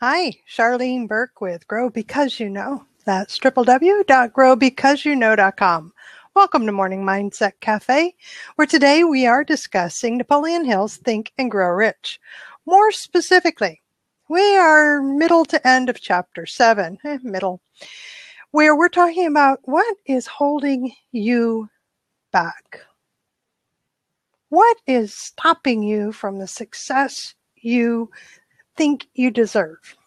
Hi, Charlene Burke with Grow Because You Know. That's www.growbecauseyouknow.com. Welcome to Morning Mindset Cafe, where today we are discussing Napoleon Hill's Think and Grow Rich. More specifically, we are middle to end of chapter 7, where we're talking about what is holding you back. What is stopping you from the success you think you deserve?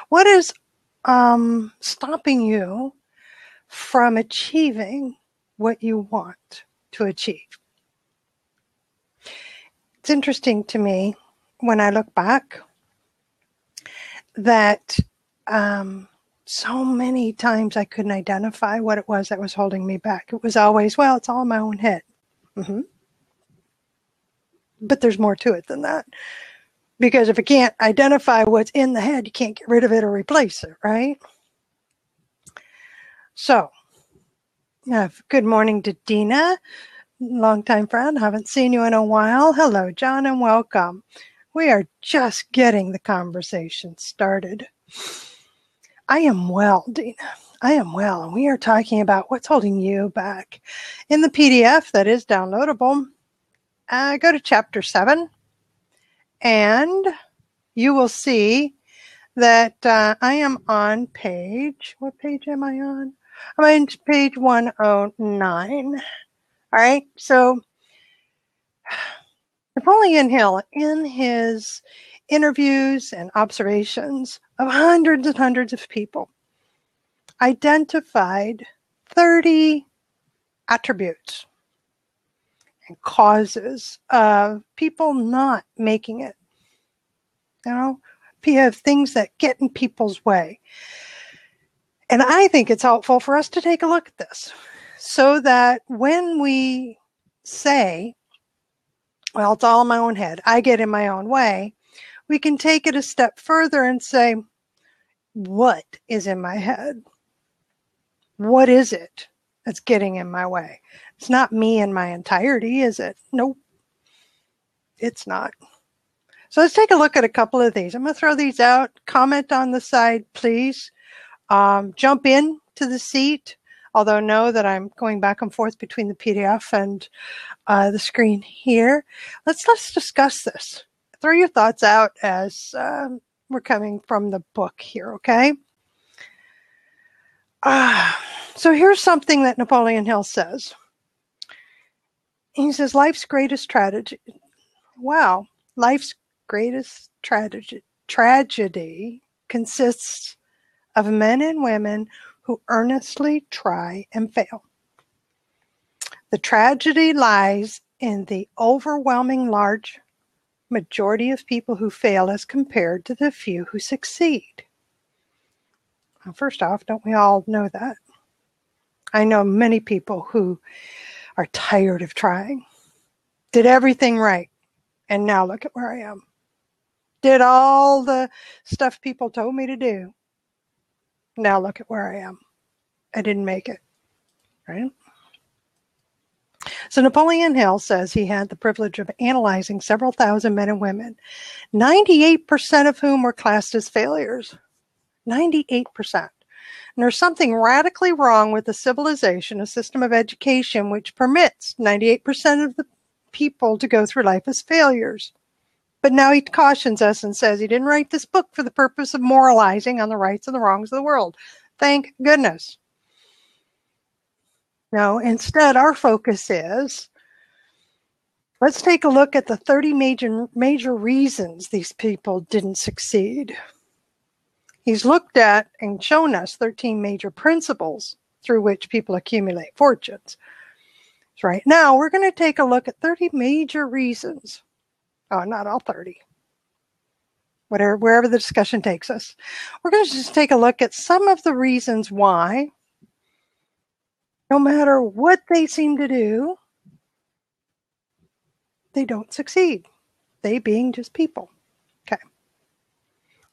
What is stopping you from achieving what you want to achieve? It's interesting to me when I look back that so many times I couldn't identify what it was that was holding me back. It was always, well, it's all in my own head. But there's more to it than that. Because if you can't identify what's in the head, you can't get rid of it or replace it, right? So, good morning to Dina, longtime friend. Haven't seen you in a while. Hello, John, and welcome. We are just getting the conversation started. I am well, Dina. I am well, and we are talking about what's holding you back. In the PDF that is downloadable, go to chapter 7, and you will see that I am on page, what page am I on? I'm on page 109. All right, so Napoleon Hill, in his interviews and observations of hundreds and hundreds of people, identified 30 attributes and causes of people not making it. You know, you have things that get in people's way. And I think it's helpful for us to take a look at this so that when we say, well, it's all in my own head, I get in my own way, we can take it a step further and say, what is in my head? What is it that's getting in my way? It's not me in my entirety, is it? Nope, it's not. So let's take a look at a couple of these. I'm going to throw these out. Comment on the side, please. Jump in to the seat, although know that I'm going back and forth between the PDF and the screen here. Let's discuss this. Throw your thoughts out as we're coming from the book here, okay? So here's something that Napoleon Hill says. He says, life's greatest tragedy. Wow. Life's greatest tragedy consists of men and women who earnestly try and fail. The tragedy lies in the overwhelming large majority of people who fail as compared to the few who succeed. Well, first off, don't we all know that? I know many people who are tired of trying. Did everything right, and now look at where I am. Did all the stuff people told me to do. Now look at where I am. I didn't make it, right? So Napoleon Hill says he had the privilege of analyzing several thousand men and women, 98% of whom were classed as failures. 98%. And there's something radically wrong with the civilization, a system of education, which permits 98% of the people to go through life as failures. But now he cautions us and says he didn't write this book for the purpose of moralizing on the rights and the wrongs of the world. Thank goodness. No, instead, our focus is, let's take a look at the 30 major reasons these people didn't succeed. He's looked at and shown us 13 major principles through which people accumulate fortunes. So right now, we're going to take a look at 30 major reasons. Oh, not all 30. Wherever the discussion takes us. We're going to just take a look at some of the reasons why, no matter what they seem to do, they don't succeed. They being just people. Okay.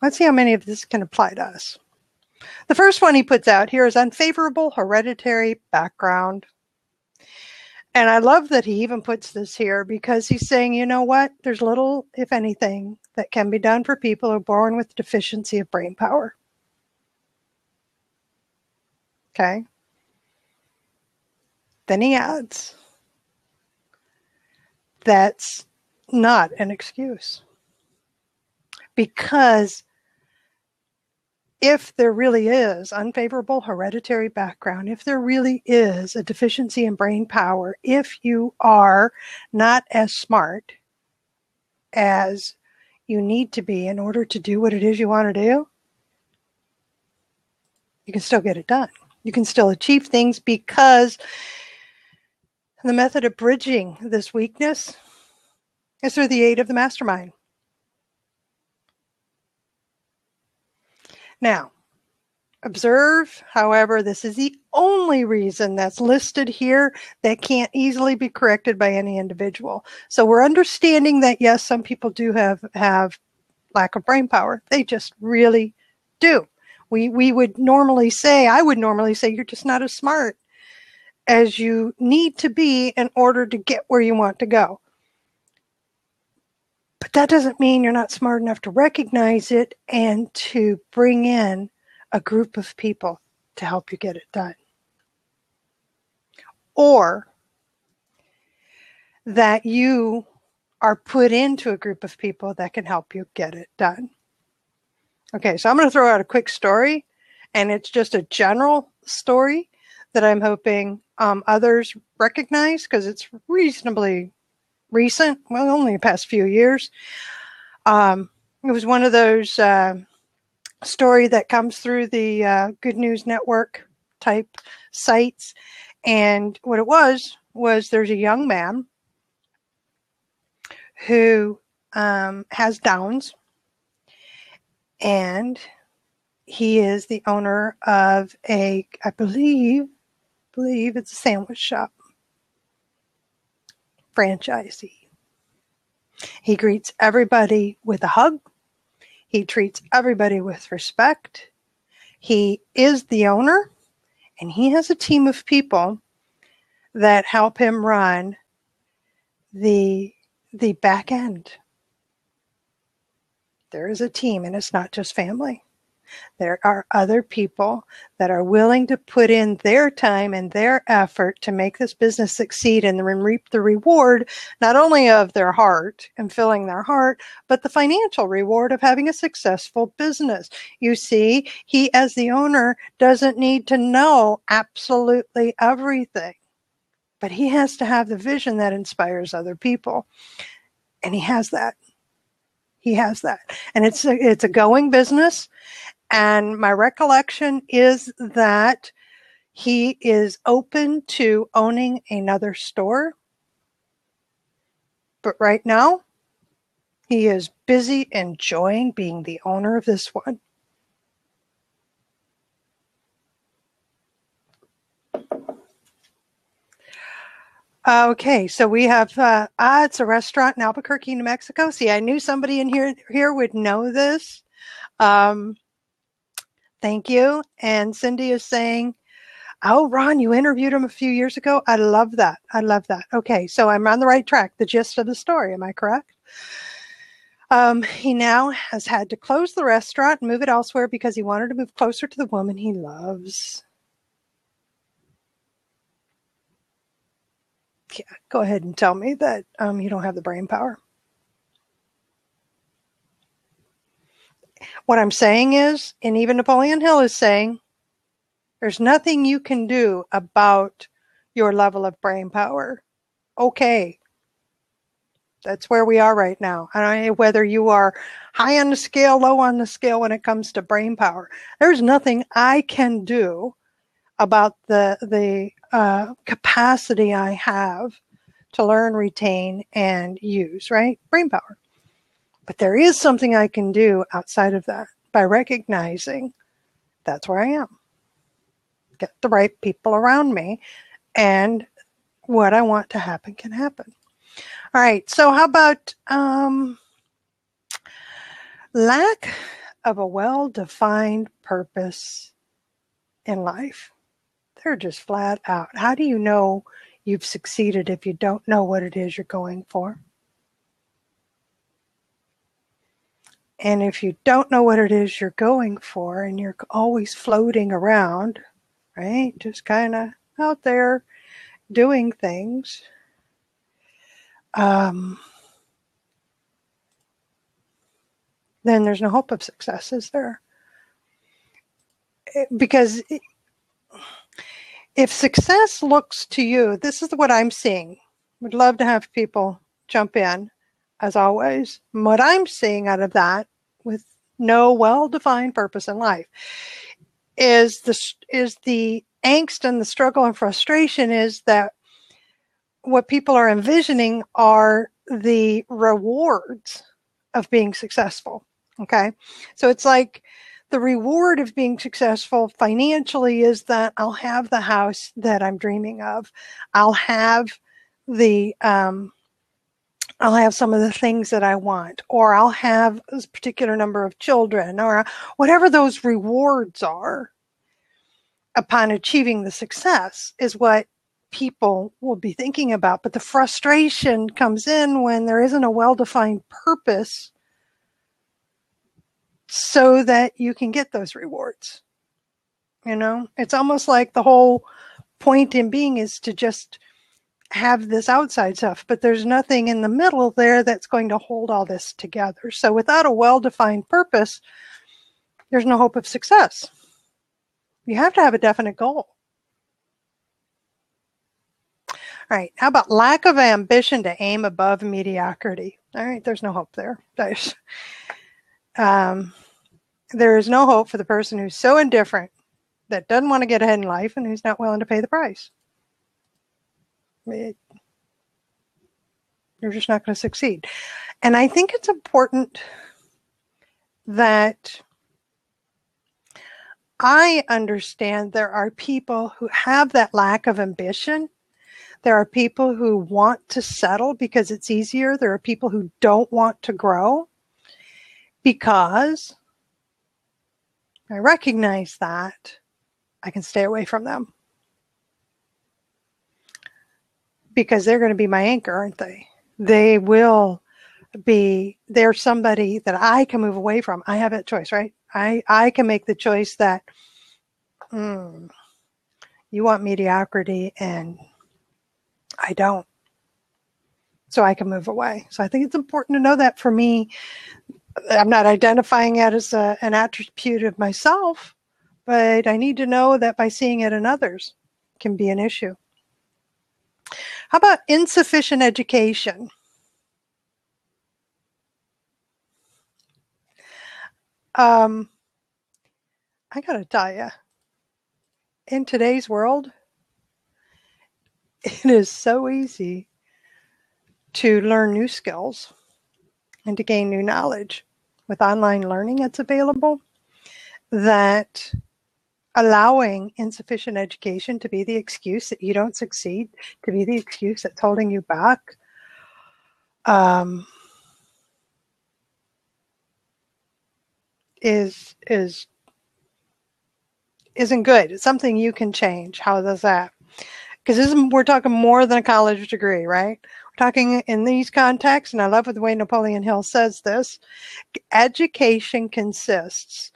Let's see how many of this can apply to us. The first one he puts out here is unfavorable hereditary background. And I love that he even puts this here because he's saying, you know what? There's little, if anything, that can be done for people who are born with deficiency of brain power. Okay. Then he adds, that's not an excuse. Because if there really is unfavorable hereditary background, if there really is a deficiency in brain power, if you are not as smart as you need to be in order to do what it is you want to do, you can still get it done. You can still achieve things, because the method of bridging this weakness is through the aid of the mastermind. Now, observe, however, this is the only reason that's listed here that can't easily be corrected by any individual. So we're understanding that, yes, some people do have lack of brain power. They just really do. We would normally say, I would normally say, you're just not as smart as you need to be in order to get where you want to go. But that doesn't mean you're not smart enough to recognize it and to bring in a group of people to help you get it done. Or that you are put into a group of people that can help you get it done. Okay, so I'm going to throw out a quick story, and it's just a general story that I'm hoping others recognize, because it's reasonably recent, well, only the past few years. It was one of those story that comes through the Good News Network type sites. And what it was there's a young man who has Downs, and he is the owner of I believe it's a sandwich shop franchisee. He greets everybody with a hug. He treats everybody with respect. He is the owner, and he has a team of people that help him run the back end. There is a team, and it's not just family. There are other people that are willing to put in their time and their effort to make this business succeed and reap the reward, not only of their heart and filling their heart, but the financial reward of having a successful business. You see, he as the owner doesn't need to know absolutely everything, but he has to have the vision that inspires other people. And he has that. He has that. And it's a going business. And my recollection is that he is open to owning another store. But right now, he is busy enjoying being the owner of this one. Okay, so we have, it's a restaurant in Albuquerque, New Mexico. See, I knew somebody in here would know this. Thank you. And Cindy is saying, oh, Ron, you interviewed him a few years ago. I love that. I love that. Okay, so I'm on the right track. The gist of the story, am I correct? He now has had to close the restaurant and move it elsewhere because he wanted to move closer to the woman he loves. Yeah, go ahead and tell me that you don't have the brain power. What I'm saying is, and even Napoleon Hill is saying, there's nothing you can do about your level of brain power. Okay. That's where we are right now. I don't know whether you are high on the scale, low on the scale when it comes to brain power. There's nothing I can do about the capacity I have to learn, retain, and use, right? Brain power. But there is something I can do outside of that by recognizing that's where I am. Get the right people around me, and what I want to happen can happen. All right, so how about lack of a well-defined purpose in life? They're just flat out. How do you know you've succeeded if you don't know what it is you're going for? And if you don't know what it is you're going for and you're always floating around, right, just kind of out there doing things, then there's no hope of success, is there? Because if success looks to you, this is what I'm seeing. Would love to have people jump in, as always. What I'm seeing out of that, with no well-defined purpose in life, is the angst and the struggle and frustration is that what people are envisioning are the rewards of being successful. Okay. So it's like the reward of being successful financially is that I'll have the house that I'm dreaming of. I'll have the, I'll have some of the things that I want, or I'll have a particular number of children, or whatever those rewards are upon achieving the success is what people will be thinking about. But the frustration comes in when there isn't a well-defined purpose so that you can get those rewards. You know, it's almost like the whole point in being is to just have this outside stuff, but there's nothing in the middle there that's going to hold all this together. So without a well-defined purpose, there's no hope of success. You have to have a definite goal. All right, how about lack of ambition to aim above mediocrity? All right, there's no hope there. There is no hope for the person who's so indifferent that doesn't want to get ahead in life and who's not willing to pay the price. You're just not going to succeed. And I think it's important that I understand there are people who have that lack of ambition. There are people who want to settle because it's easier. There are people who don't want to grow because I recognize that I can stay away from them. Because they're going to be my anchor, aren't they? They will be, they're somebody that I can move away from. I have that choice, right? I can make the choice that you want mediocrity and I don't. So I can move away. So I think it's important to know that for me. I'm not identifying it as an attribute of myself, but I need to know that by seeing it in others can be an issue. How about insufficient education? I got to tell you, in today's world, it is so easy to learn new skills and to gain new knowledge with online learning that's available, that allowing insufficient education to be the excuse that you don't succeed, to be the excuse that's holding you back, isn't good. It's something you can change. How does that? Because we're talking more than a college degree, right? We're talking in these contexts, and I love the way Napoleon Hill says this. Education consists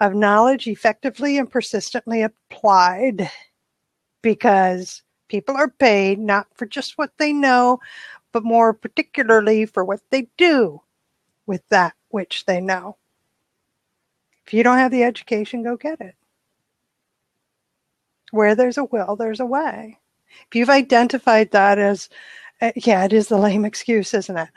of knowledge effectively and persistently applied, because people are paid not for just what they know, but more particularly for what they do with that which they know. If you don't have the education, go get it. Where there's a will, there's a way. If you've identified that as, yeah, it is the lame excuse, isn't it?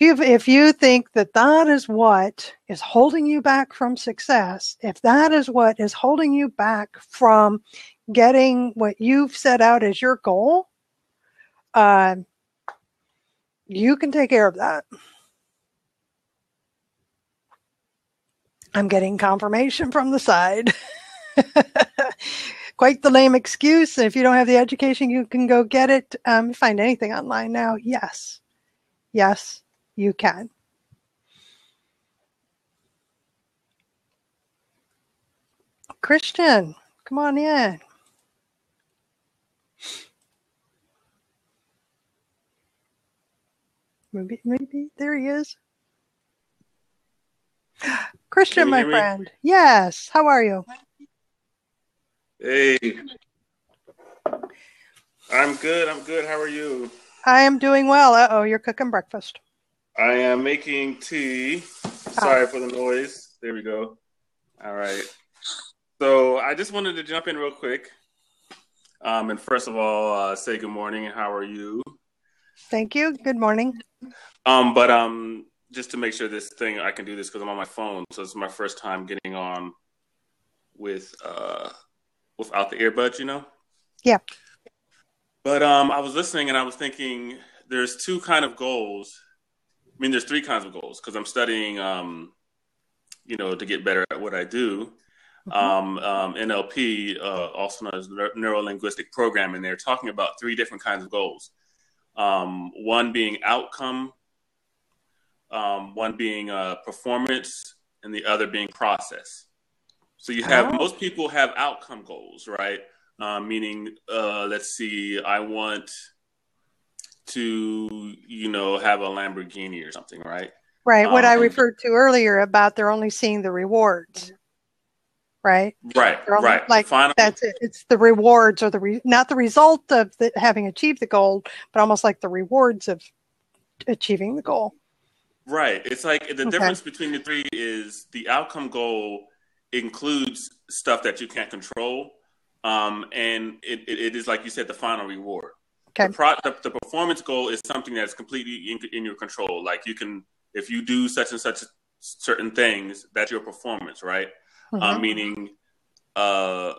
If you think that that is what is holding you back from success, if that is what is holding you back from getting what you've set out as your goal, you can take care of that. I'm getting confirmation from the side. Quite the lame excuse. If you don't have the education, you can go get it. Find anything online now. Yes. Yes, you can. Christian, come on in. Maybe there he is. Christian, Can you my hear me? friend. Yes. How are you? Hey, I'm good. I'm good. How are you? I am doing well. Uh-oh, you're cooking breakfast. I am making tea. Ah, Sorry for the noise. There we go. All right. So I just wanted to jump in real quick. And first of all, say good morning. How are you? thank you. Good morning. But just to make sure this thing I can do this because I'm on my phone, so it's my first time getting on with without the earbuds, you know. Yeah. But I was listening and I was thinking there's two kind of goals. I mean, there's three kinds of goals because I'm studying, to get better at what I do. Hmm. NLP, also known as neuro linguistic programming. They're talking about three different kinds of goals. One being outcome, one being performance, and the other being process. So you have Oh, most people have outcome goals, right? Meaning, let's see, I want to, have a Lamborghini or something, right? right. What I Um, referred to earlier about they're only seeing the rewards, right? right, They're only right. The like final, that's it. It's the rewards or not the result of having achieved the goal, but almost like the rewards of achieving the goal. right. It's like the Okay. difference between the three is the outcome goal includes stuff that you can't control, and it is like you said, the final reward. The, Okay. pro, the performance goal is something that's completely in your control. Like you can, if you do such and such certain things, that's your performance, right? Hmm. Meaning, uh,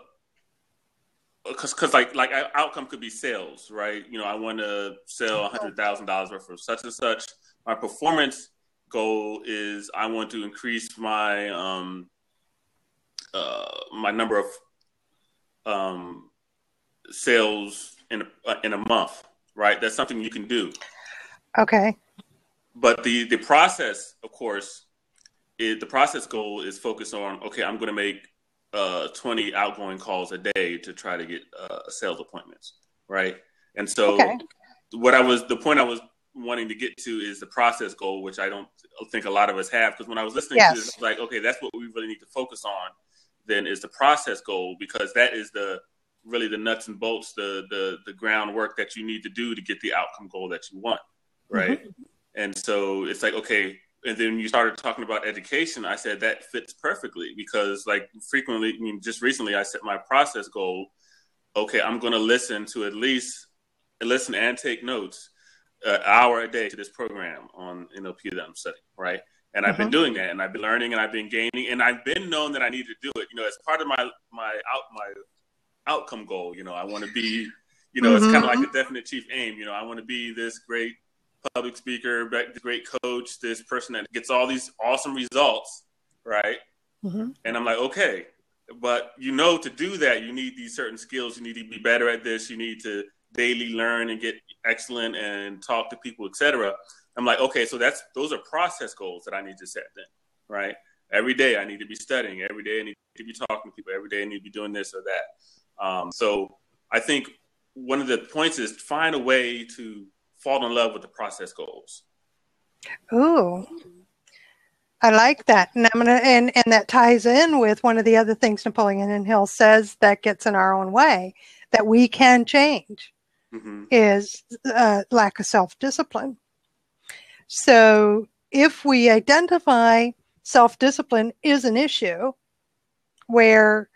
because like outcome could be sales, right? I want to sell $100,000 worth of such and such. My performance goal is I want to increase my number of um, sales in a month, right? That's something you can do. Okay. But the process, of course, the process goal is focused on, okay, I'm going to make 20 outgoing calls a day to try to get sales appointments, right? And so Okay. the point I was wanting to get to is the process goal, which I don't think a lot of us have. Because when I was listening to this, I Yes. was like, okay, that's what we really need to focus on. Then is the process goal, because that is really the nuts and bolts, the groundwork that you need to do to get the outcome goal that you want, right? Hmm. And so it's like, okay, and then you started talking about education. I said that fits perfectly because, like, frequently, I mean, just recently, I set my process goal. Okay, I'm going to listen and take notes an hour a day to this program on NLP that I'm studying, right? And I've been Hmm. doing that, and I've been learning, and I've been gaining, and I've been known that I need to do it. As part of my outcome goal. I want to be, it's kind of like Hmm. a definite chief aim. I want to be this great public speaker, this great coach, this person that gets all these awesome results, right? Hmm. And I'm like, okay, but to do that, you need these certain skills. You need to be better at this. You need to daily learn and get excellent and talk to people, etc. I'm like, okay, so those are process goals that I need to set then, right? Every day I need to be studying. Every day I need to be talking to people. Every day I need to be doing this or that. So I think one of the points is find a way to fall in love with the process goals. Ooh, I like that. And I'm gonna and that ties in with one of the other things Napoleon Hill says that gets in our own way that we can change Mm-hmm. is lack of self-discipline. So if we identify self-discipline is an issue where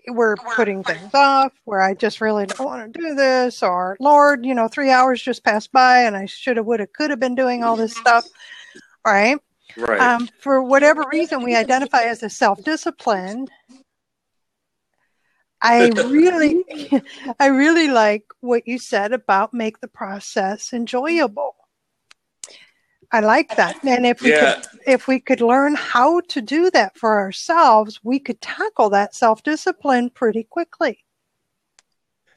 we're putting things off, where I just really don't want to do this, or Lord, 3 hours just passed by and I should have, would have, could have been doing all this stuff, right? Right. For whatever reason we identify as a self-discipline, I really, I really like what you said about make the process enjoyable. I like that. And Yeah. if we could learn how to do that for ourselves, we could tackle that self-discipline pretty quickly.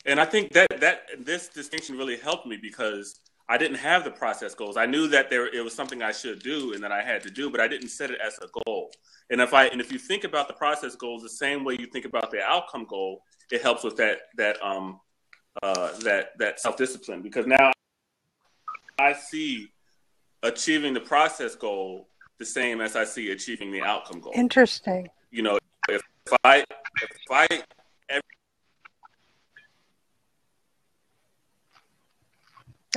And I think that this distinction really helped me because I didn't have the process goals. I knew that it was something I should do and that I had to do, but I didn't set it as a goal. And if you think about the process goals the same way you think about the outcome goal, it helps with that self discipline, because now I see achieving the process goal the same as I see achieving the outcome goal. Interesting. You know, if I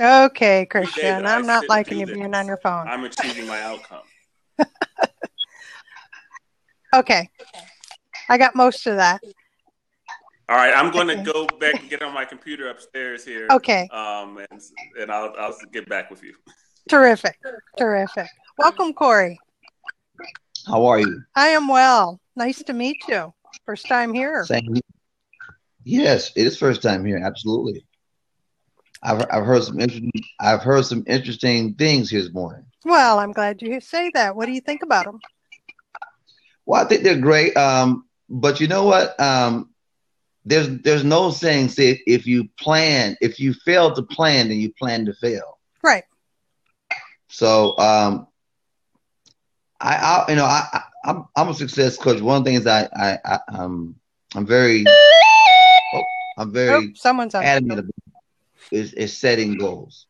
Okay, Christian, I'm not sit liking and you do being this, on your phone. I'm achieving my outcome. Okay, I got most of that. All right, I'm going to go back and get on my computer upstairs here. Okay. And I'll get back with you. Terrific. Welcome, Corey. How are you? I am well. Nice to meet you. First time here. Same. Yes, it is first time here. Absolutely. I've heard some interesting things here this morning. Well, I'm glad you say that. What do you think about them? Well, I think they're great. But you know what? There's no saying, say, if you fail to plan, then you plan to fail. Right. So I'm a success coach. One of the things I'm very someone's on adamant about is setting goals.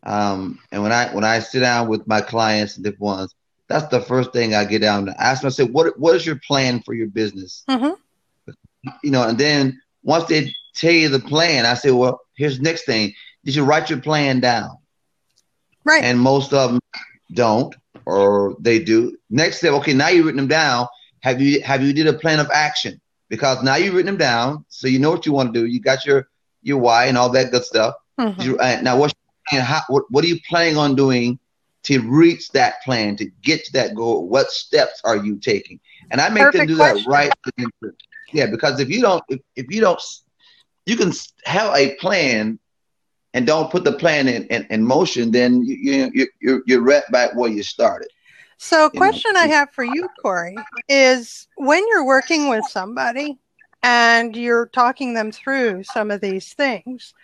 And when I sit down with my clients and different ones, that's the first thing I get down to ask them. I say, what is your plan for your business? Mm-hmm. You know, and then once they tell you the plan, I say, well, here's the next thing. You should write your plan down. Right. And most of them don't, or they do. Next step, okay, now you've written them down. Have you did a plan of action? Because now you've written them down, so you know what you want to do. You got your why and all that good stuff. Mm-hmm. Now, what are you planning on doing to reach that plan, to get to that goal? What steps are you taking? And I make Perfect them do question. that right. Yeah, because if you don't, you can have a plan and don't put the plan in motion, then you're right back where you started. So a question I have for you, Corey, is when you're working with somebody and you're talking them through some of these things,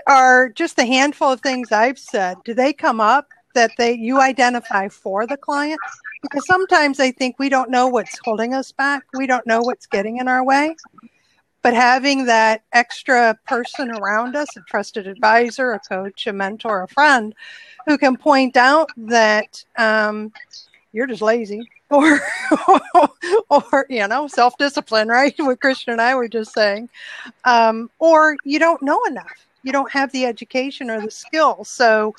are just the handful of things I've said, do they come up that you identify for the client? Because sometimes I think we don't know what's holding us back. We don't know what's getting in our way. But having that extra person around us, a trusted advisor, a coach, a mentor, a friend, who can point out that you're just lazy or self-discipline, right? What Christian and I were just saying. Or you don't know enough. You don't have the education or the skill. So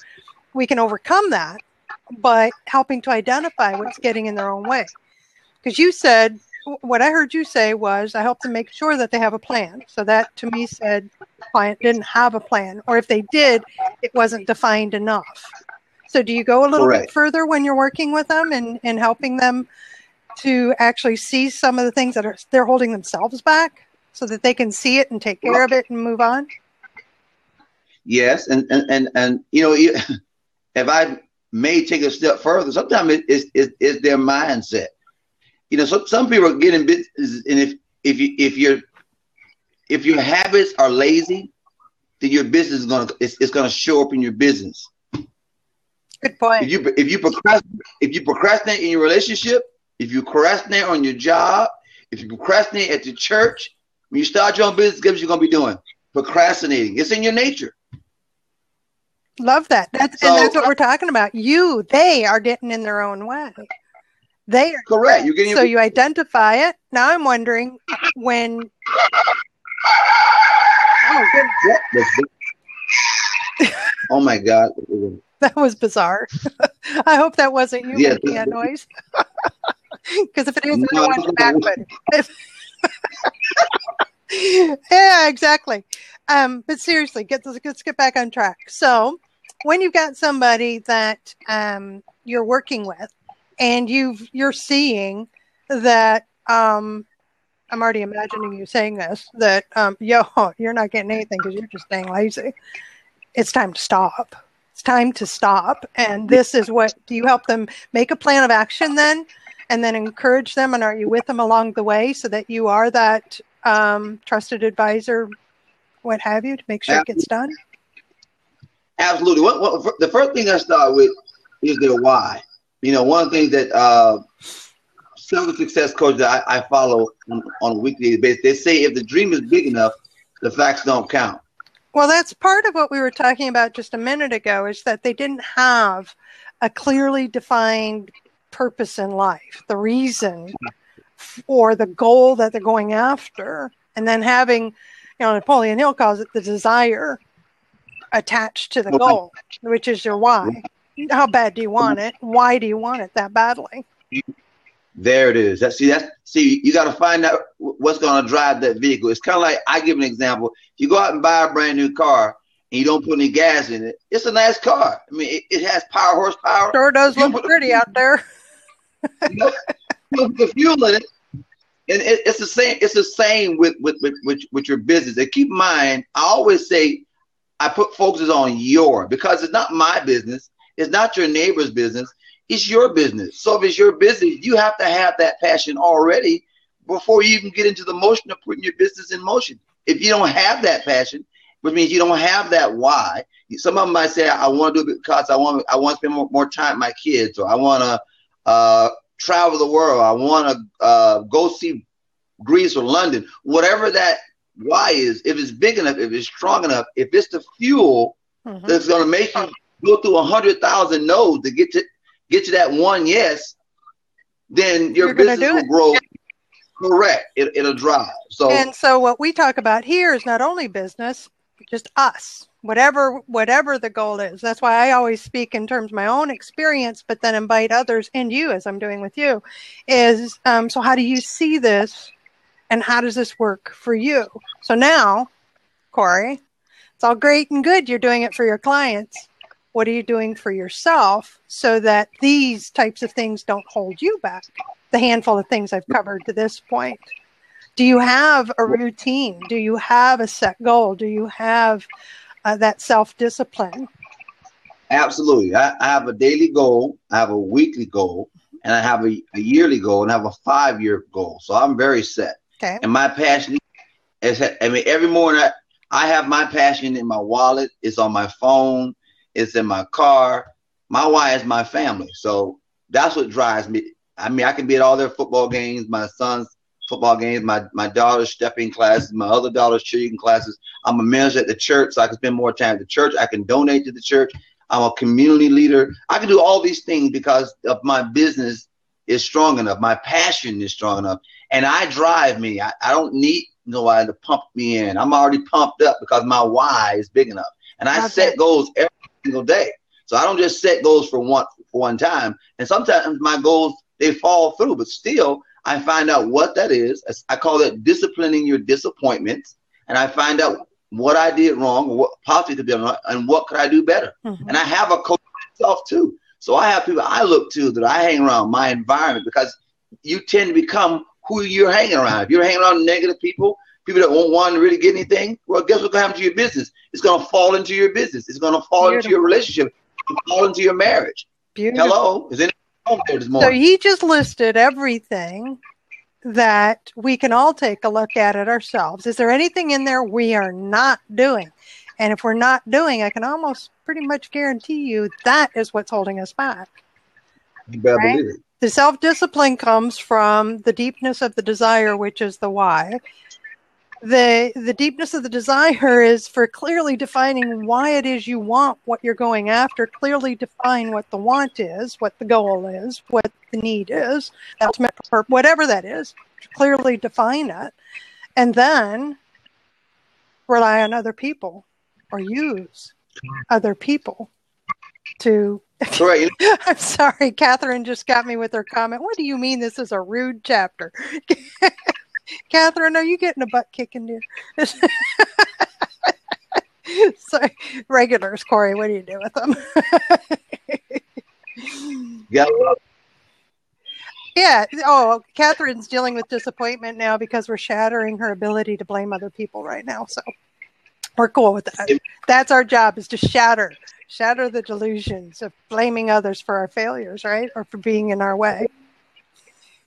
we can overcome that by helping to identify what's getting in their own way. Because you said, what I heard you say was, I help them make sure that they have a plan. So that to me said the client didn't have a plan, or if they did, it wasn't defined enough. So do you go a little bit further when you're working with them and helping them to actually see some of the things that they're holding themselves back so that they can see it and take care of it and move on? Yes. And you know, if I may take a step further, sometimes it's their mindset. You know, some people are getting business, and if your habits are lazy, then your business is gonna show up in your business. Good point. If you procrastinate in your relationship, if you procrastinate on your job, if you procrastinate at the church, when you start your own business, guess what you're gonna be doing? Procrastinating. It's in your nature. Love that. And that's what we're talking about. They are getting in their own way. They are correct. So you identify it. Now I'm wondering when. Oh, goodness. Oh my God. That was bizarre. I hope that wasn't you making that noise. Because if it is, I don't want you back. But yeah, exactly. But seriously, let's get back on track. So when you've got somebody that you're working with, and you're seeing that, I'm already imagining you saying this, that, you're not getting anything because you're just staying lazy. It's time to stop. It's time to stop. And this is do you help them make a plan of action then, and then encourage them? And are you with them along the way so that you are that trusted advisor, what have you, to make sure it gets done? Absolutely. The first thing I start with is their why. You know, one of the things that several success coaches that I follow on a weekly basis, they say if the dream is big enough, the facts don't count. Well, that's part of what we were talking about just a minute ago, is that they didn't have a clearly defined purpose in life, the reason or the goal that they're going after, and then having, Napoleon Hill calls it the desire attached to the goal, which is your why. How bad do you want it? Why do you want it that badly? There it is. See, you got to find out what's going to drive that vehicle. It's kind of like, I give an example. If you go out and buy a brand new car and you don't put any gas in it, it's a nice car. I mean, it has power horsepower. Sure does look pretty out there. You put the fuel in it, and it's the same. It's the same with your business. And keep in mind, I always say, I put focus on because it's not my business. It's not your neighbor's business. It's your business. So if it's your business, you have to have that passion already before you even get into the motion of putting your business in motion. If you don't have that passion, which means you don't have that why, some of them might say, I want to do it because I want to spend more time with my kids, or I want to travel the world. I want to go see Greece or London. Whatever that why is, if it's big enough, if it's strong enough, if it's the fuel that's going to make you go through 100,000 no's to get to that one yes, then your business will grow. Correct. It'll drive. So what we talk about here is not only business, just us. Whatever the goal is. That's why I always speak in terms of my own experience, but then invite others, and you, as I'm doing with you, is so how do you see this, and how does this work for you? So now, Corey, it's all great and good. You're doing it for your clients. What are you doing for yourself so that these types of things don't hold you back? The handful of things I've covered to this point. Do you have a routine? Do you have a set goal? Do you have that self-discipline? Absolutely. I have a daily goal. I have a weekly goal. And I have a yearly goal. And I have a 5-year goal. So I'm very set. Okay. And my passion is, every morning I have my passion in my wallet. It's on my phone. It's in my car. My why is my family. So that's what drives me. I can be at all their football games, my son's football games, my daughter's stepping classes, my other daughter's cheerleading classes. I'm a minister at the church, so I can spend more time at the church. I can donate to the church. I'm a community leader. I can do all these things because of my business is strong enough. My passion is strong enough. And I drive me. I don't need nobody to pump me in. I'm already pumped up because my why is big enough. And I set goals every single day. So I don't just set goals for one time. And sometimes my goals, they fall through, but still I find out what that is. I call it disciplining your disappointments. And I find out what I did wrong, or what possibly could be wrong, and what could I do better. And I have a coach myself too. So I have people I look to that I hang around, my environment, because you tend to become who you're hanging around. If you're hanging around negative people that won't want to really get anything, well, guess what's going to happen to your business? It's going to fall into your business. It's going to fall into your relationship. It's going to fall into your marriage. Hello? Is anyone home there this morning? So he just listed everything that we can all take a look at it ourselves. Is there anything in there we are not doing? And if we're not doing, I can almost pretty much guarantee you that is what's holding us back. You better believe it. The self-discipline comes from the deepness of the desire, which is the why. The deepness of the desire is for clearly defining why it is you want what you're going after, clearly define what the want is, what the goal is, what the need is, ultimate purpose, whatever that is, clearly define it, and then rely on other people or use other people to... Right. I'm sorry, Catherine just got me with her comment. What do you mean this is a rude chapter? Catherine, are you getting a butt kicking here? So, regulars, Corey, what do you do with them? Yeah. Oh, Catherine's dealing with disappointment now because we're shattering her ability to blame other people right now. So we're cool with that. That's our job, is to shatter the delusions of blaming others for our failures, right? Or for being in our way.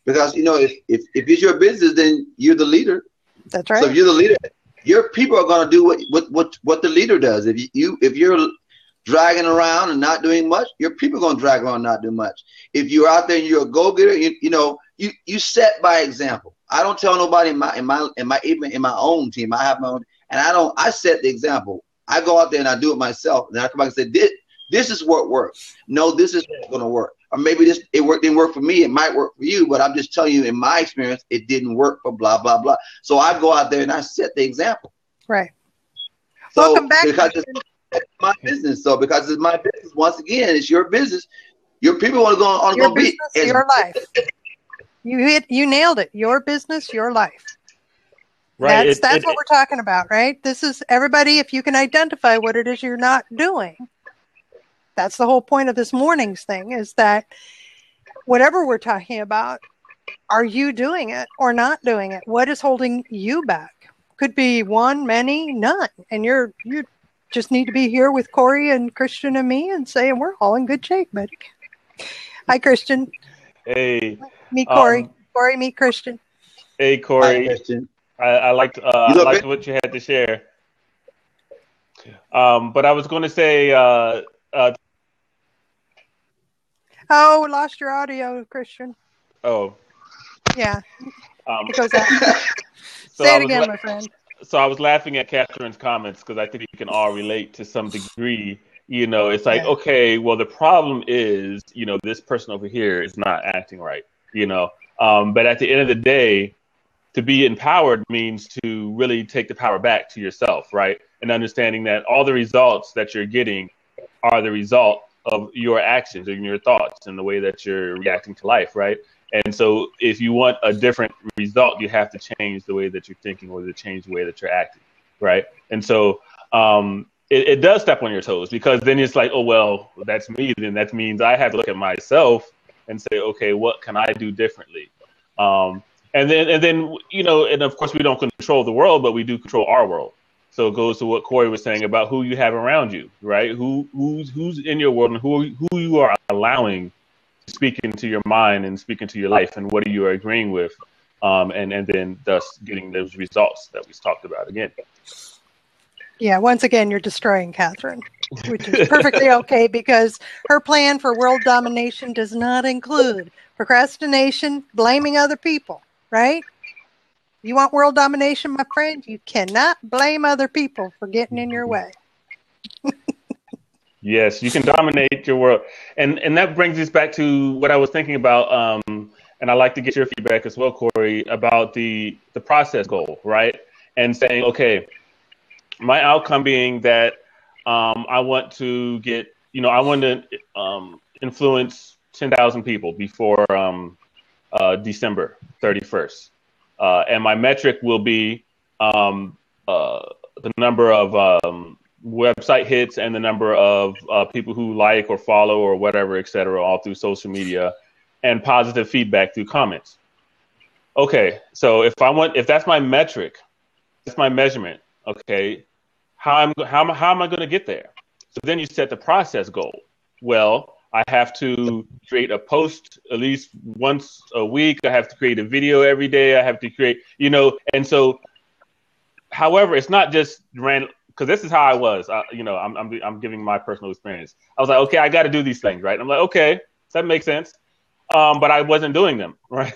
Because, if it's your business, then you're the leader. That's right. So if you're the leader, your people are going to do what the leader does. If you're dragging around and not doing much, your people are going to drag around and not do much. If you're out there and you're a go-getter, you set by example. I don't tell nobody in my own team. I have my own, and I set the example. I go out there and I do it myself, and I come back and say, This is what works. No, this is what's going to work. Or maybe didn't work for me. It might work for you, but I'm just telling you, in my experience, it didn't work for blah, blah, blah. So I go out there and I set the example. Right. So Welcome back. Because it's my business. So because it's my business, once again, it's your business. Your people want to go on. Your business, your life. You nailed it. Your business, your life. Right. That's what we're talking about, right? This is everybody. If you can identify what it is you're not doing, that's the whole point of this morning's thing, is that whatever we're talking about, are you doing it or not doing it? What is holding you back? Could be one, many, none. And you just need to be here with Corey and Christian and me and saying we're all in good shape, buddy. Hi, Christian. Hey. Meet Corey. Corey, meet Christian. Hey, Corey. Hi, Christian. I liked what you had to share. But I was going to say... Oh, lost your audio, Christian. Oh. Yeah. It goes out. So Say it again, my friend. So I was laughing at Catherine's comments because I think we can all relate to some degree. You know, it's like, okay, well, the problem is, you know, this person over here is not acting right, you know. But at the end of the day, to be empowered means to really take the power back to yourself, right? And understanding that all the results that you're getting are the result of your actions and your thoughts and the way that you're reacting to life, right? And so if you want a different result, you have to change the way that you're thinking or to change the way that you're acting, right? And so it does step on your toes, because then it's like, oh, well, that's me. Then that means I have to look at myself and say, okay, what can I do differently? And then, you know, and of course we don't control the world, but we do control our world. So it goes to what Corey was saying about who you have around you, right? Who's in your world and who you are allowing to speak into your mind and speak into your life, and what are you agreeing with, and then thus getting those results that we talked about again. Yeah, once again, you're destroying Catherine, which is perfectly okay, because her plan for world domination does not include procrastination, blaming other people, right? You want world domination, my friend? You cannot blame other people for getting in your way. Yes, you can dominate your world. And that brings us back to what I was thinking about, and I'd like to get your feedback as well, Corey, about the process goal, right? And saying, okay, my outcome being that I want to get, you know, I want to influence 10,000 people before December 31st. And my metric will be the number of website hits and the number of people who like or follow or whatever, et cetera, all through social media, and positive feedback through comments. Okay, so if that's my metric, that's my measurement. Okay, how am I going to get there? So then you set the process goal. Well, I have to create a post at least once a week. I have to create a video every day. I have to create, you know, and so, however, it's not just random, because this is how I was, you know, I'm giving my personal experience. I was like, okay, I got to do these things, right? I'm like, okay, that makes sense. But I wasn't doing them, right?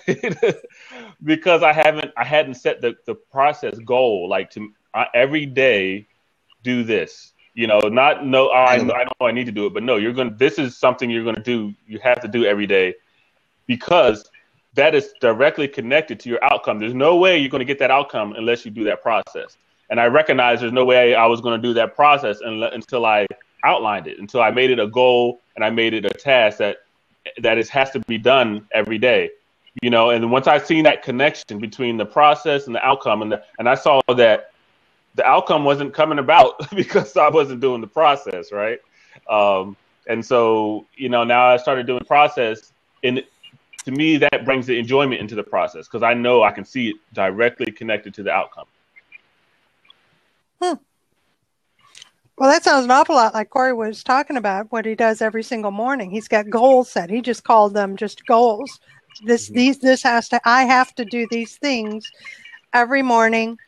Because I hadn't set the process goal, like to every day do this. You know, I know I need to do it, but no, this is something you're going to do. You have to do every day, because that is directly connected to your outcome. There's no way you're going to get that outcome unless you do that process. And I recognize there's no way I was going to do that process until I outlined it, until I made it a goal and I made it a task that has to be done every day. You know, and once I seen that connection between the process and the outcome, and I saw that the outcome wasn't coming about because I wasn't doing the process, right? And so, you know, now I started doing the process, and to me, that brings the enjoyment into the process, because I know I can see it directly connected to the outcome. Well, that sounds an awful lot like Corey was talking about, what he does every single morning. He's got goals set. He just called them just goals. I have to do these things every morning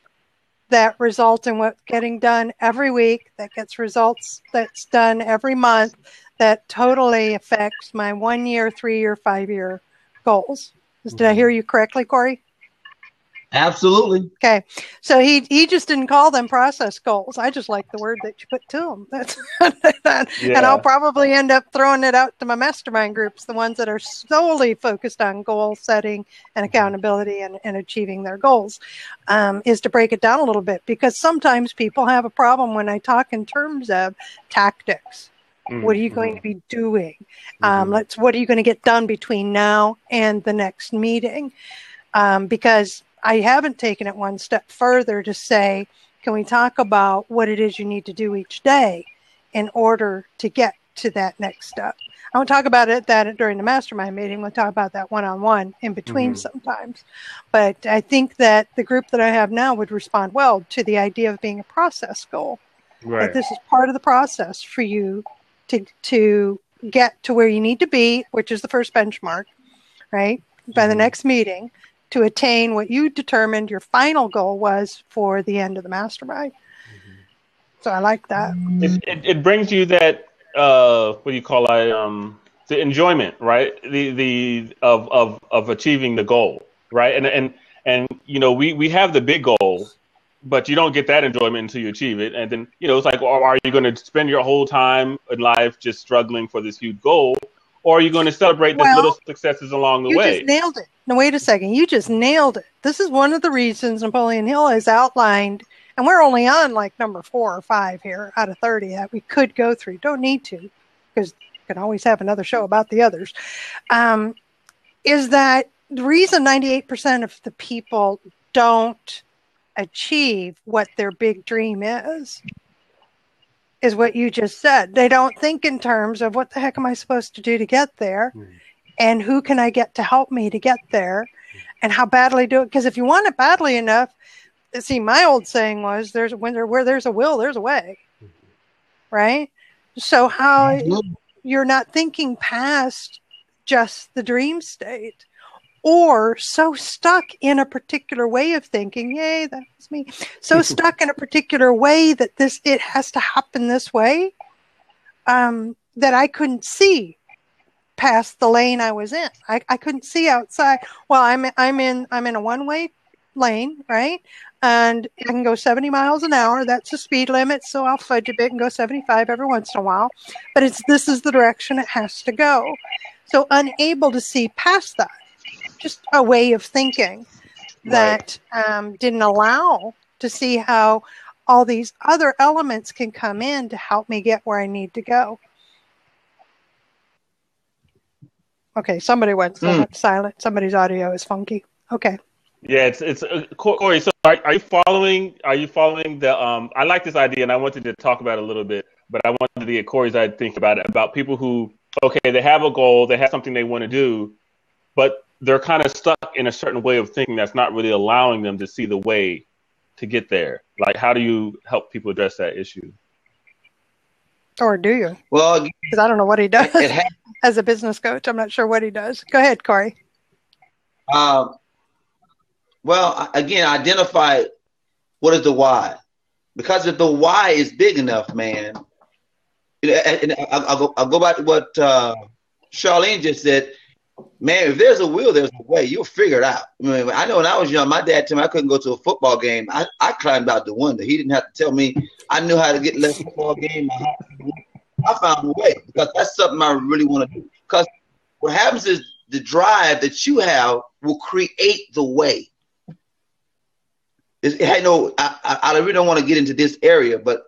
that result in what getting done every week, that gets results that's done every month, that totally affects my 1 year, 3 year, 5 year goals. Did I hear you correctly, Corey? Absolutely. Okay, so he just didn't call them process goals. I just like the word that you put to them. That's Yeah. and I'll probably end up throwing it out to my mastermind groups, the ones that are solely focused on goal setting and accountability and achieving their goals, is to break it down a little bit, because sometimes people have a problem when I talk in terms of tactics. What are you going to be doing? What are you going to get done between now and the next meeting? Because I haven't taken it one step further to say, can we talk about what it is you need to do each day in order to get to that next step? I won't talk about that during the mastermind meeting. We'll talk about that one-on-one in between sometimes. But I think that the group that I have now would respond well to the idea of being a process goal. Right. That this is part of the process for you to get to where you need to be, which is the first benchmark, right? By the next meeting, to attain what you determined your final goal was for the end of the mastermind. So I like that. It brings you that what do you call it? The enjoyment, right? The of achieving the goal, right? And you know, we have the big goal, but you don't get that enjoyment until you achieve it. And then, you know, it's like, are you going to spend your whole time in life just struggling for this huge goal? Or are you going to celebrate the little successes along the way? You just nailed it. No, wait a second. You just nailed it. This is one of the reasons Napoleon Hill has outlined, and we're only on like number 4 or 5 here out of 30 that we could go through. Don't need to, because you can always have another show about the others. Is that the reason 98% of the people don't achieve what their big dream is what you just said. They don't think in terms of what the heck am I supposed to do to get there, and who can I get to help me to get there, and how badly do it. Because if you want it badly enough, see, my old saying was, where there's a will, there's a way, right? So how you're not thinking past just the dream state, or so stuck in a particular way of thinking, yay, that was me. So stuck in a particular way that it has to happen this way, that I couldn't see past the lane I was in. I couldn't see outside. Well, I'm in a one-way lane, right? And I can go 70 miles an hour. That's the speed limit. So I'll fudge a bit and go 75 every once in a while. But this is the direction it has to go. So unable to see past that. Just a way of thinking that didn't allow to see how all these other elements can come in to help me get where I need to go. Okay, somebody went silent. Somebody's audio is funky. Okay. Yeah, it's Corey. So are you following? Are you following the? I like this idea, and I wanted to talk about it a little bit, but I wanted to get Corey's idea to think about it, about people who, okay, they have a goal, they have something they want to do, but they're kind of stuck in a certain way of thinking that's not really allowing them to see the way to get there. Like, how do you help people address that issue? Or do you? Well, because I don't know what he does as a business coach. I'm not sure what he does. Go ahead, Corey. Well, again, identify what is the why. Because if the why is big enough, man, and I'll go back to what Charlene just said. Man, if there's a will, there's a way. You'll figure it out. I know when I was young, my dad told me I couldn't go to a football game. I climbed out the window. He didn't have to tell me. I knew how to get to the football game. I found a way, because that's something I really want to do. Because what happens is the drive that you have will create the way. I really don't want to get into this area, but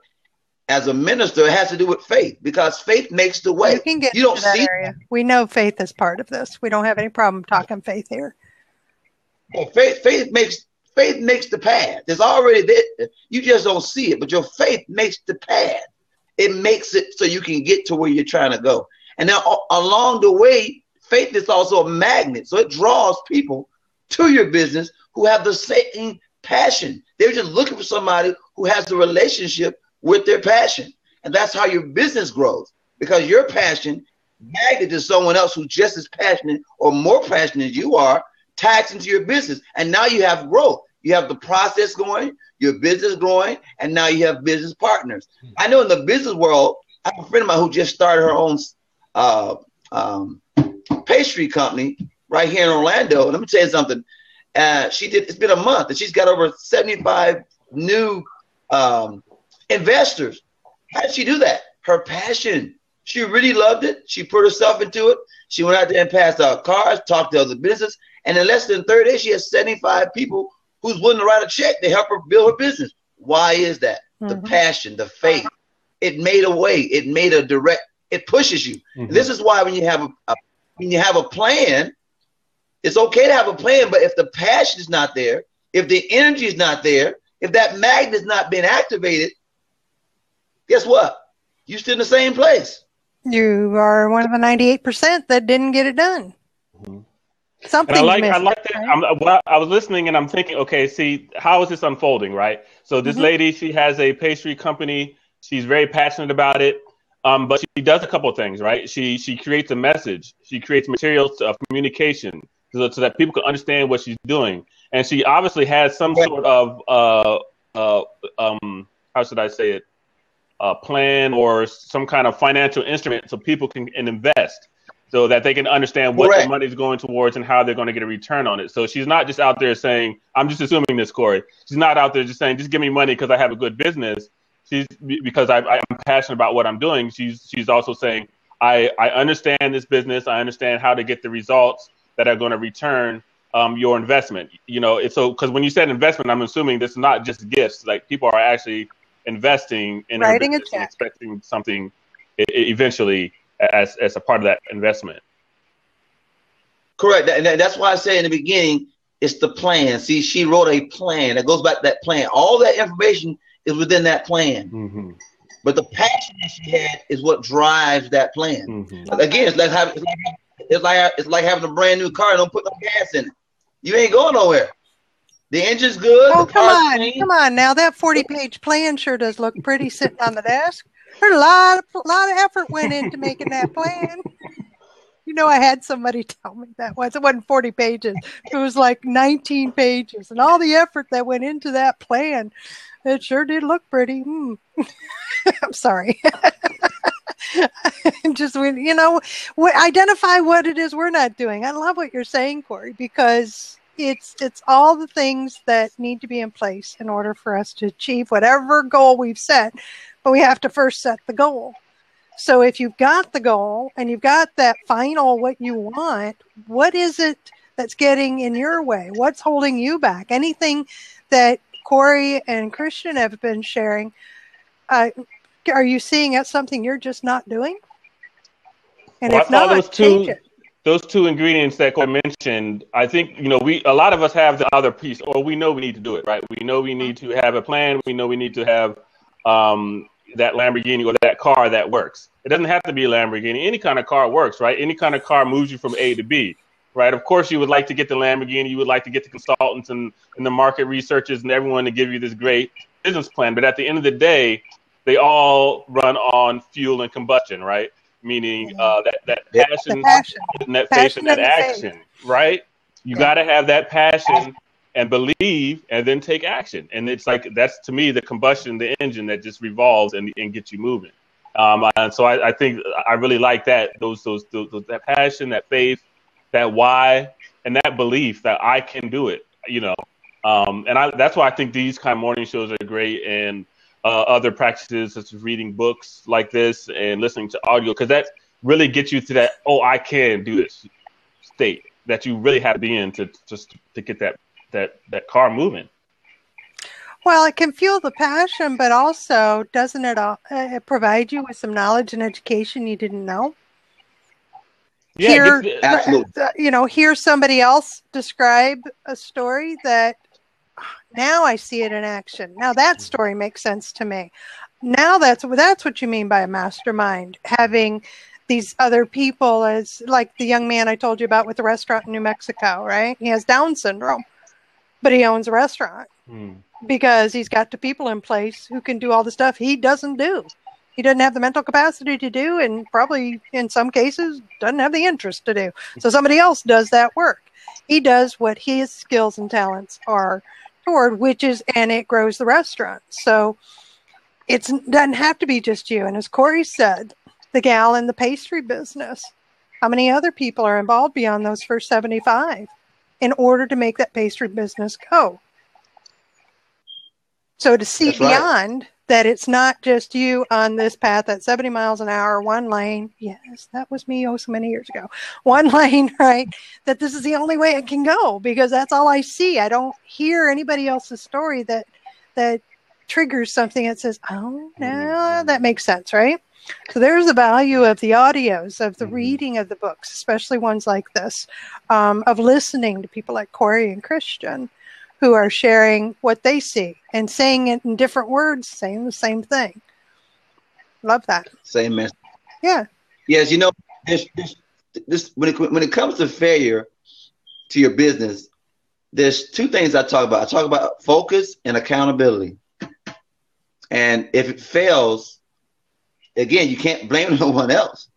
as a minister, it has to do with faith, because faith makes the way. You can get into that area. We know faith is part of this. We don't have any problem talking faith here. Yeah, faith makes the path. It's already there. You just don't see it, but your faith makes the path. It makes it so you can get to where you're trying to go. And then along the way, faith is also a magnet. So it draws people to your business who have the same passion. They're just looking for somebody who has the relationship with their passion. And that's how your business grows, because your passion magnet to someone else who's just as passionate or more passionate as you are, tags into your business. And now you have growth. You have the process going, your business growing, and now you have business partners. I know in the business world, I have a friend of mine who just started her own pastry company right here in Orlando. And let me tell you something. It's been a month, and she's got over 75 new investors. How did she do that? Her passion. She really loved it. She put herself into it. She went out there and passed out cars, talked to other businesses, and in less than 30 days, she has 75 people who's willing to write a check to help her build her business. Why is that? The passion, the faith. It made a way. It made a direct. It pushes you. This is why when you have a plan, it's okay to have a plan, but if the passion is not there, if the energy is not there, if that magnet is not being activated, guess what? You're still in the same place. You are one of the 98% that didn't get it done. Something. I like that. Right? I was listening and I'm thinking, okay, see, how is this unfolding, right? So this lady, she has a pastry company. She's very passionate about it. But she does a couple of things, right? She creates a message. She creates materials of communication so that people can understand what she's doing. And she obviously has some sort of, how should I say it, plan or some kind of financial instrument so people can invest so that they can understand what the money is going towards and how they're going to get a return on it. So she's not just out there saying, I'm just assuming this, Corey. She's not out there just saying, just give me money because I have a good business. Because I'm passionate about what I'm doing. She's also saying, I understand this business. I understand how to get the results that are going to return your investment. You know, because when you said investment, I'm assuming this is not just gifts. Like people are actually investing in their business and expecting something eventually as a part of that investment. Correct. And that's why I say in the beginning, it's the plan. See, she wrote a plan that goes back to that plan. All that information is within that plan. But the passion that she had is what drives that plan. Again, it's like having a brand new car and don't put no gas in it. You ain't going nowhere. The engine's good. Oh, come on. Now that 40-page plan sure does look pretty sitting on the desk. There's a lot of effort went into making that plan. You know, I had somebody tell me that once. It wasn't 40 pages. It was like 19 pages. And all the effort that went into that plan, it sure did look pretty. I'm sorry. Just, identify what it is we're not doing. I love what you're saying, Corey, because it's all the things that need to be in place in order for us to achieve whatever goal we've set. But we have to first set the goal. So if you've got the goal and you've got that final what you want, what is it that's getting in your way? What's holding you back? Anything that Corey and Christian have been sharing, are you seeing as something you're just not doing? And if not, change it. Those two ingredients that Corey mentioned, I think, a lot of us have the other piece, or we know we need to do it, right? We know we need to have a plan. We know we need to have that Lamborghini or that car that works. It doesn't have to be a Lamborghini. Any kind of car works, right? Any kind of car moves you from A to B, right? Of course, you would like to get the Lamborghini. You would like to get the consultants and the market researchers and everyone to give you this great business plan. But at the end of the day, they all run on fuel and combustion, right? Meaning that passion and that faith and that action, right? You got to have that passion and believe and then take action. And it's like, that's to me, the combustion, the engine that just revolves and gets you moving. And so I think I really like that, those that passion, that faith, that why, and that belief that I can do it, and that's why I think these kind of morning shows are great, and other practices such as reading books like this and listening to audio, because that really gets you to that, I can do this state that you really have to be in to get that car moving. Well, it can fuel the passion, but also doesn't it provide you with some knowledge and education you didn't know? Yeah, absolutely. Hear somebody else describe a story that now I see it in action. Now that story makes sense to me. Now that's what you mean by a mastermind, having these other people, as like the young man I told you about with the restaurant in New Mexico, right? He has Down syndrome, but he owns a restaurant because he's got the people in place who can do all the stuff he doesn't do. He doesn't have the mental capacity to do, and probably in some cases doesn't have the interest to do. So somebody else does that work. He does what his skills and talents are toward, and it grows the restaurant. So it doesn't have to be just you. And as Corey said, the gal in the pastry business, how many other people are involved beyond those first 75? in order to make that pastry business go. So to see beyond that, it's not just you on this path at 70 miles an hour, one lane. Yes, that was me so many years ago. One lane, right? That this is the only way it can go because that's all I see. I don't hear anybody else's story that triggers something that says, oh, no, that makes sense, right? So there's the value of the audios, of the reading of the books, especially ones like this, of listening to people like Corey and Christian, who are sharing what they see and saying it in different words, saying the same thing. Love that. Same message. Yeah. Yes, this when it comes to failure to your business, there's two things I talk about. I talk about focus and accountability. And if it fails, again, you can't blame no one else.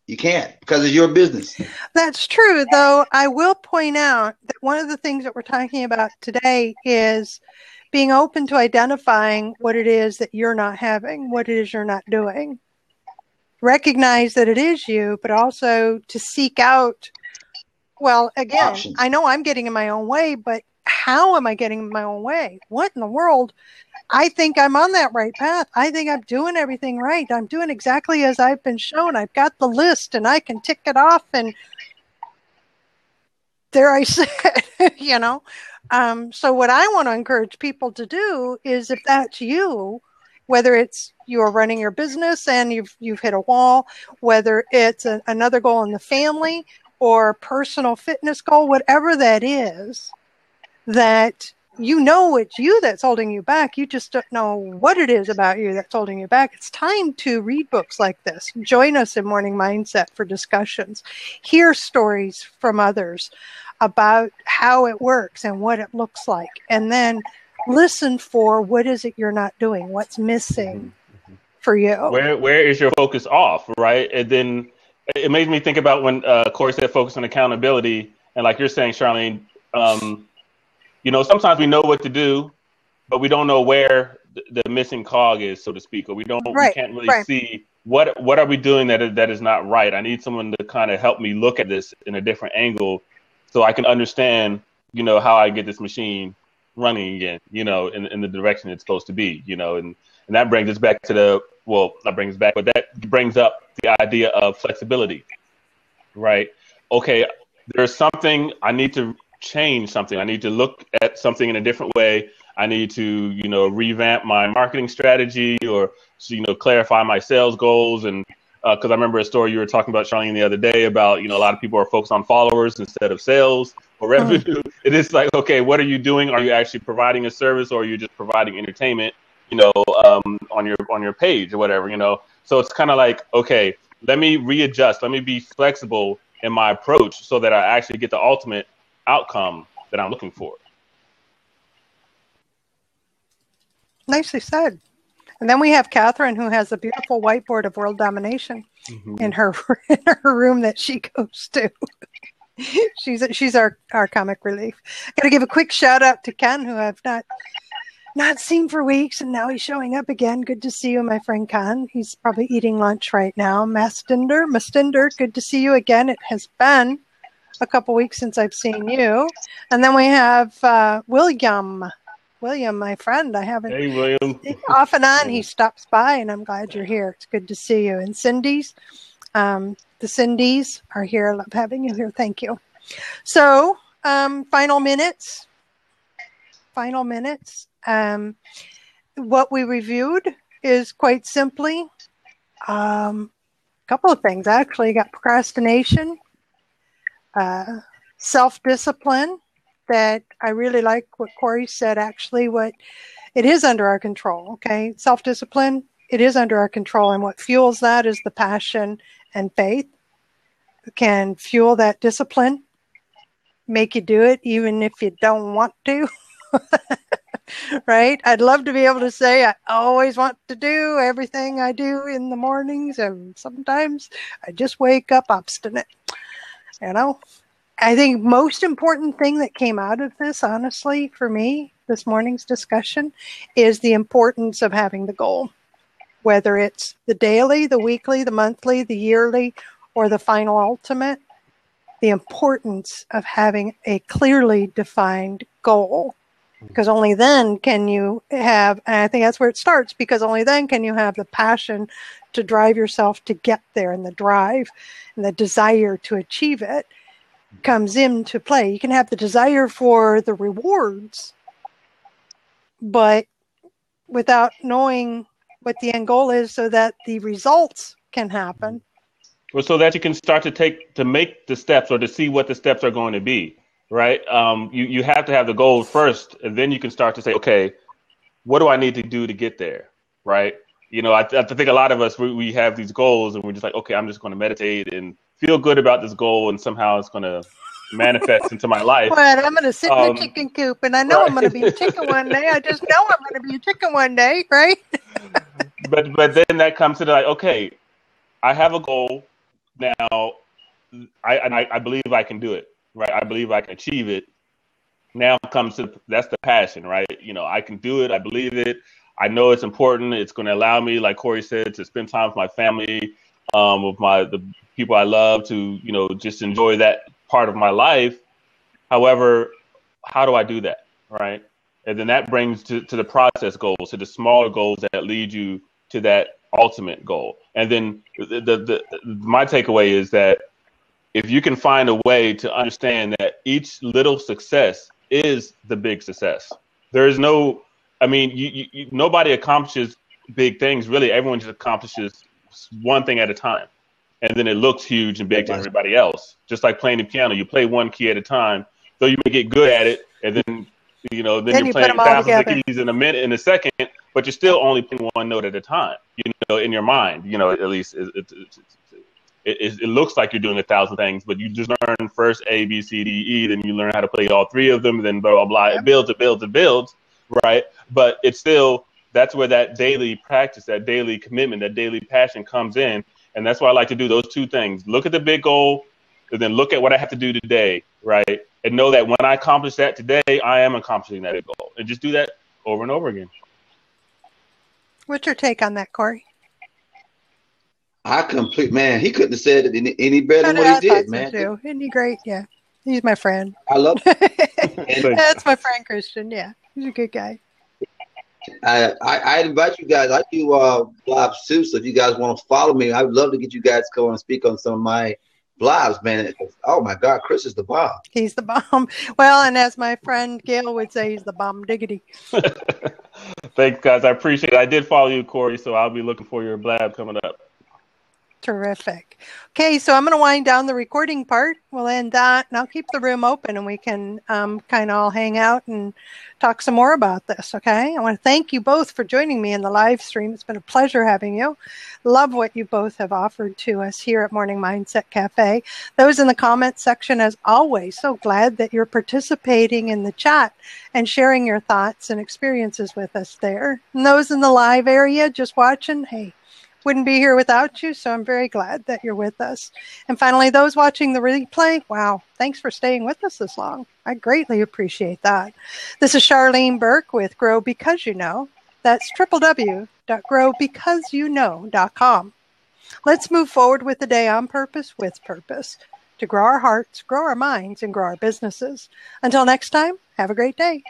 You can't, because it's your business. That's true, though. I will point out that one of the things that we're talking about today is being open to identifying what it is that you're not having, what it is you're not doing. Recognize that it is you, but also to seek out, well, again, options. I know I'm getting in my own way, but how am I getting in my own way? What in the world? I think I'm on that right path. I think I'm doing everything right. I'm doing exactly as I've been shown. I've got the list and I can tick it off. And there I said, So what I want to encourage people to do is, if that's you, whether it's you're running your business and you've hit a wall, whether it's another goal in the family or personal fitness goal, whatever that is, that it's you that's holding you back. You just don't know what it is about you that's holding you back. It's time to read books like this. Join us in Morning Mindset for discussions. Hear stories from others about how it works and what it looks like. And then listen for what is it you're not doing, what's missing for you. Where is your focus off, right? And then it made me think about when Corey said focus on accountability. And like you're saying, Charlene, sometimes we know what to do, but we don't know where the missing cog is, so to speak, or we can't really see what are we doing that is not right. I need someone to kind of help me look at this in a different angle so I can understand, how I get this machine running again, in the direction it's supposed to be, and that brings us back to that brings up the idea of flexibility, right? Okay, there's something I need to change something. I need to look at something in a different way. I need to, revamp my marketing strategy or, clarify my sales goals. And because I remember a story you were talking about, Charlene, the other day about, a lot of people are focused on followers instead of sales or revenue. It is like, okay, what are you doing? Are you actually providing a service, or are you just providing entertainment, on your page or whatever, So it's kind of like, okay, let me readjust. Let me be flexible in my approach so that I actually get the ultimate outcome that I'm looking for. Nicely said. And then we have Catherine, who has a beautiful whiteboard of world domination in her room that she goes to. She's our comic relief. Got to give a quick shout out to Ken, who I've not seen for weeks, and now he's showing up again. Good to see you, my friend Ken. He's probably eating lunch right now. Mastinder, good to see you again. It has been a couple weeks since I've seen you. And then we have William, my friend. I haven't. Hey, William. Off and on, he stops by, and I'm glad you're here. It's good to see you. And Cindy's, the Cindy's are here. I love having you here. Thank you. So, final minutes. What we reviewed is quite simply a couple of things. Actually, got procrastination, self-discipline. That I really like what Corey said. Actually, what it is under our control. Okay, self-discipline. It is under our control, and what fuels that is the passion and faith. It can fuel that discipline, make you do it even if you don't want to. Right? I'd love to be able to say I always want to do everything I do in the mornings, and sometimes I just wake up obstinate. I think most important thing that came out of this, honestly, for me, this morning's discussion, is the importance of having the goal. Whether it's the daily, the weekly, the monthly, the yearly, or the final ultimate, the importance of having a clearly defined goal. Because only then can you have, and I think that's where it starts, because only then can you have the passion to drive yourself to get there, and the drive and the desire to achieve it comes into play. You can have the desire for the rewards, but without knowing what the end goal is so that the results can happen. Well, so that you can start to make the steps, or to see what the steps are going to be, right? You have to have the goal first, and then you can start to say, okay, what do I need to do to get there, right? You know, I think a lot of us, we have these goals, and we're just like, okay, I'm just going to meditate and feel good about this goal, and somehow it's going to manifest into my life. Well, I'm going to sit in a chicken coop, and I know I'm going to be a chicken one day. I just know I'm going to be a chicken one day, right? But then that comes to like, okay, I have a goal now. I believe I can do it, right? I believe I can achieve it. Now comes to, that's the passion, right? You know, I can do it. I believe it. I know it's important. It's going to allow me, like Corey said, to spend time with my family, with the people I love, to, you know, just enjoy that part of my life. However, how do I do that, right? And then that brings to the process goals, to the smaller goals that lead you to that ultimate goal. And then my takeaway is that if you can find a way to understand that each little success is the big success, there is no, I mean, nobody accomplishes big things, really. Everyone just accomplishes one thing at a time. And then it looks huge and big to everybody else. Just like playing the piano, you play one key at a time, though you may get good at it, and then, you know, then you're playing thousands of keys in a second, but you're still only playing one note at a time, you know, in your mind, you know, at least it looks like you're doing 1,000 things, but you just learn first A, B, C, D, E, then you learn how to play all three of them, then blah, blah, blah. It builds, right? But it's still, that's where that daily practice, that daily commitment, that daily passion comes in. And that's why I like to do those two things. Look at the big goal, and then look at what I have to do today, right? And know that when I accomplish that today, I am accomplishing that goal. And just do that over and over again. What's your take on that, Corey? Man, he couldn't have said it any better than what he did, man. So isn't he great? Yeah. He's my friend. I love him. That's my friend, Christian. Yeah. He's a good guy. I invite you guys. I do blogs too, so if you guys want to follow me, I would love to get you guys to come on and speak on some of my blogs, man. Oh my God, Chris is the bomb. He's the bomb. Well, and as my friend Gail would say, he's the bomb diggity. Thanks, guys. I appreciate it. I did follow you, Corey, so I'll be looking for your blab coming up. Terrific. Okay, so I'm going to wind down the recording part. We'll end that, and I'll keep the room open, and we can kind of all hang out and talk some more about this, okay? I want to thank you both for joining me in the live stream. It's been a pleasure having you. Love what you both have offered to us here at Morning Mindset Cafe. Those in the comments section, as always, so glad that you're participating in the chat and sharing your thoughts and experiences with us there. And those in the live area just watching, hey, wouldn't be here without you, so I'm very glad that you're with us. And finally, those watching the replay, wow, thanks for staying with us this long. I greatly appreciate that. This is Charlene Burke with Grow Because You Know. That's www.growbecauseyouKnow.com. Let's move forward with the day on purpose, with purpose, to grow our hearts, grow our minds, and grow our businesses. Until next time, have a great day.